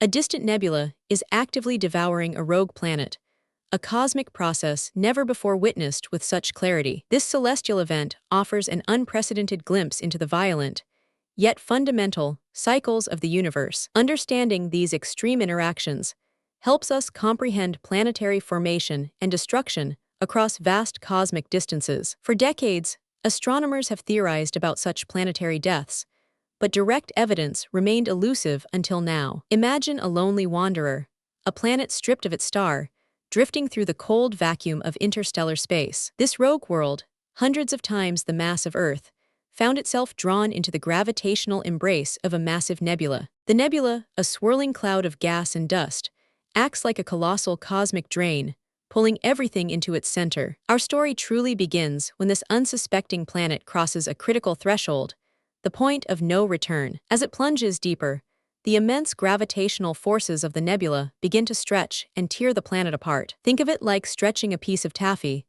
A distant nebula is actively devouring a rogue planet, a cosmic process never before witnessed with such clarity. This celestial event offers an unprecedented glimpse into the violent, yet fundamental, cycles of the universe. Understanding these extreme interactions helps us comprehend planetary formation and destruction across vast cosmic distances. For decades, astronomers have theorized about such planetary deaths, but direct evidence remained elusive until now. Imagine a lonely wanderer, a planet stripped of its star, drifting through the cold vacuum of interstellar space. This rogue world, hundreds of times the mass of Earth, found itself drawn into the gravitational embrace of a massive nebula. The nebula, a swirling cloud of gas and dust, acts like a colossal cosmic drain, pulling everything into its center. Our story truly begins when this unsuspecting planet crosses a critical threshold, the point of no return. As it plunges deeper, the immense gravitational forces of the nebula begin to stretch and tear the planet apart. Think of it like stretching a piece of taffy,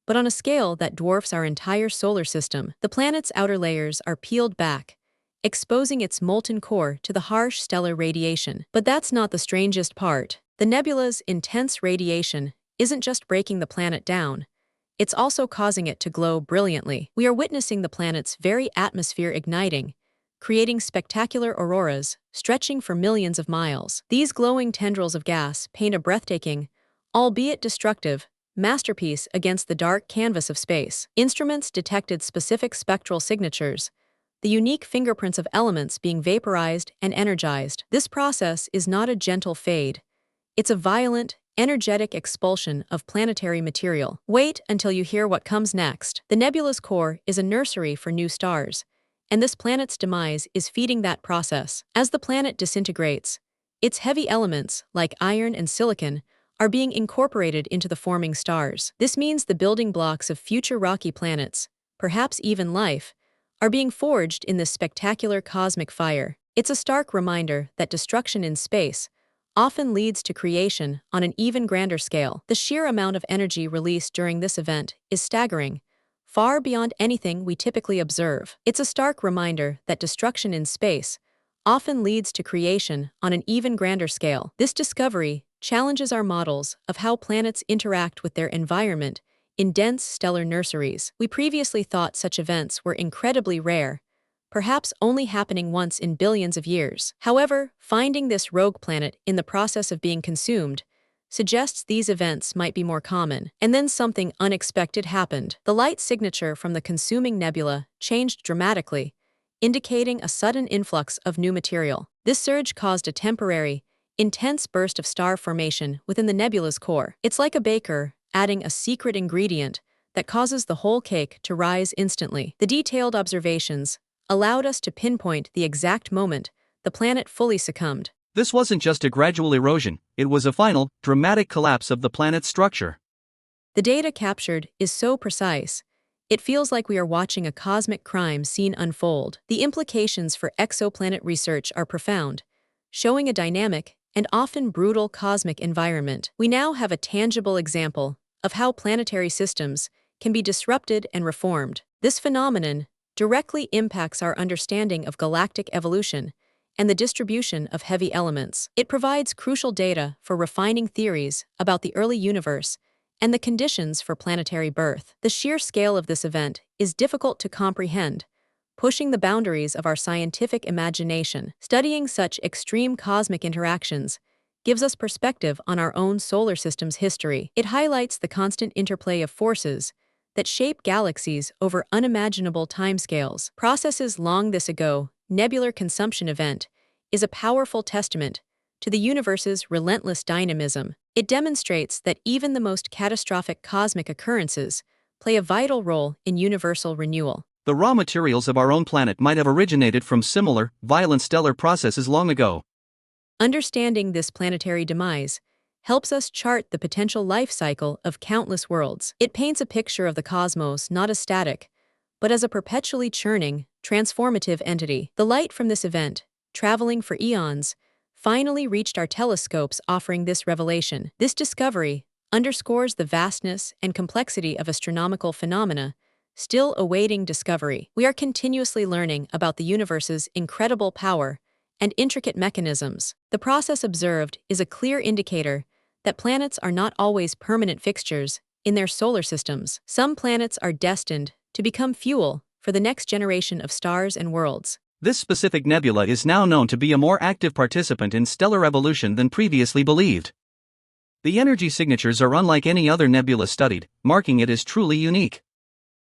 but on a scale that dwarfs our entire solar system. The planet's outer layers are peeled back, exposing its molten core to the harsh stellar radiation. But that's not the strangest part. The nebula's intense radiation isn't just breaking the planet down, it's also causing it to glow brilliantly. We are witnessing the planet's very atmosphere igniting, creating spectacular auroras stretching for millions of miles. These glowing tendrils of gas paint a breathtaking, albeit destructive, masterpiece against the dark canvas of space. Instruments detected specific spectral signatures, the unique fingerprints of elements being vaporized and energized. This process is not a gentle fade. It's a violent, energetic expulsion of planetary material. Wait until you hear what comes next. The nebula's core is a nursery for new stars, and this planet's demise is feeding that process. As the planet disintegrates, its heavy elements, like iron and silicon, are being incorporated into the forming stars. This means the building blocks of future rocky planets, perhaps even life, are being forged in this spectacular cosmic fire. It's a stark reminder that destruction in space often leads to creation on an even grander scale. The sheer amount of energy released during this event is staggering, far beyond anything we typically observe. It's a stark reminder that destruction in space often leads to creation on an even grander scale. This discovery challenges our models of how planets interact with their environment in dense stellar nurseries. We previously thought such events were incredibly rare, perhaps only happening once in billions of years. However, finding this rogue planet in the process of being consumed suggests these events might be more common. And then something unexpected happened. The light signature from the consuming nebula changed dramatically, indicating a sudden influx of new material. This surge caused a temporary, intense burst of star formation within the nebula's core. It's like a baker adding a secret ingredient that causes the whole cake to rise instantly. The detailed observations allowed us to pinpoint the exact moment the planet fully succumbed. This wasn't just a gradual erosion, it was a final, dramatic collapse of the planet's structure. The data captured is so precise, it feels like we are watching a cosmic crime scene unfold. The implications for exoplanet research are profound, showing a dynamic and often brutal cosmic environment. We now have a tangible example of how planetary systems can be disrupted and reformed. This phenomenon directly impacts our understanding of galactic evolution and the distribution of heavy elements. It provides crucial data for refining theories about the early universe and the conditions for planetary birth. The sheer scale of this event is difficult to comprehend, pushing the boundaries of our scientific imagination. Studying such extreme cosmic interactions gives us perspective on our own solar system's history. It highlights the constant interplay of forces that shape galaxies over unimaginable timescales. Processes long this ago, nebular consumption event, is a powerful testament to the universe's relentless dynamism. It demonstrates that even the most catastrophic cosmic occurrences play a vital role in universal renewal. The raw materials of our own planet might have originated from similar, violent stellar processes long ago. Understanding this planetary demise helps us chart the potential life cycle of countless worlds. It paints a picture of the cosmos not as static, but as a perpetually churning, transformative entity. The light from this event, traveling for eons, finally reached our telescopes, offering this revelation. This discovery underscores the vastness and complexity of astronomical phenomena still awaiting discovery. We are continuously learning about the universe's incredible power and intricate mechanisms. The process observed is a clear indicator that planets are not always permanent fixtures in their solar systems. Some planets are destined to become fuel for the next generation of stars and worlds. This specific nebula is now known to be a more active participant in stellar evolution than previously believed. The energy signatures are unlike any other nebula studied, marking it as truly unique.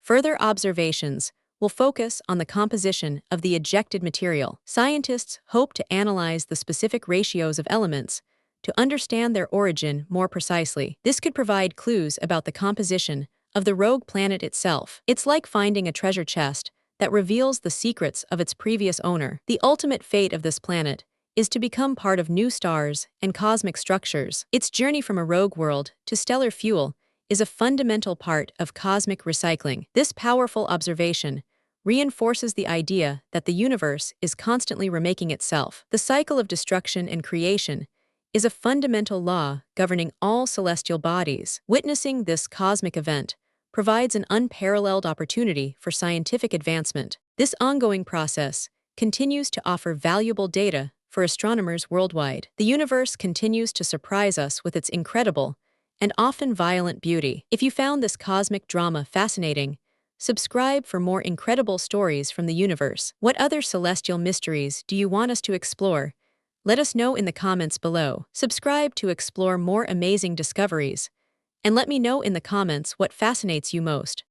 Further observations will focus on the composition of the ejected material. Scientists hope to analyze the specific ratios of elements to understand their origin more precisely. This could provide clues about the composition of the rogue planet itself. It's like finding a treasure chest that reveals the secrets of its previous owner. The ultimate fate of this planet is to become part of new stars and cosmic structures. Its journey from a rogue world to stellar fuel is a fundamental part of cosmic recycling. This powerful observation reinforces the idea that the universe is constantly remaking itself. The cycle of destruction and creation is a fundamental law governing all celestial bodies. Witnessing this cosmic event provides an unparalleled opportunity for scientific advancement. This ongoing process continues to offer valuable data for astronomers worldwide. The universe continues to surprise us with its incredible and often violent beauty. If you found this cosmic drama fascinating, subscribe for more incredible stories from the universe. What other celestial mysteries do you want us to explore? Let us know in the comments below. Subscribe to explore more amazing discoveries, and let me know in the comments what fascinates you most.